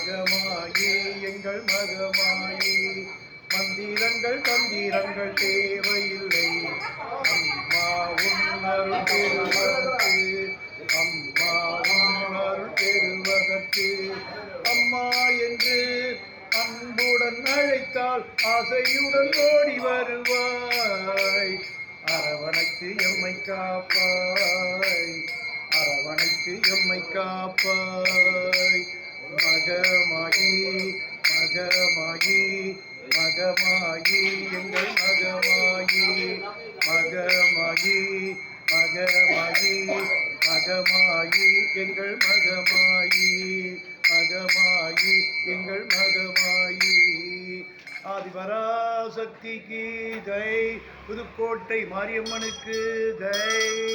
மகமாயி எங்கள் மகமாயி மந்திரங்கள் தந்திரங்கள் தேவையில்லை அம்மா உன்னருள் பெறுவதற்கு அம்மா உன்னருள் பெறுவதற்கு அம்மா என்று அன்புடன் அழைத்தால் ஆசையுடன் ஓடி வருவாய் அரவணைத்து எம்மை காப்பாய் அரவணைத்து எம்மை காப்பாய் மகமாயி மகமாயி மகமாயி எங்கள் மகமாயி மகமாயி மகமாயி மகமாயி எங்கள் மகமாயி மகமாயி எங்கள் மகமாயி ஆதிபராசக்திக்கு ஜெய் புதுக்கோட்டை மாரியம்மனுக்கு ஜெய்.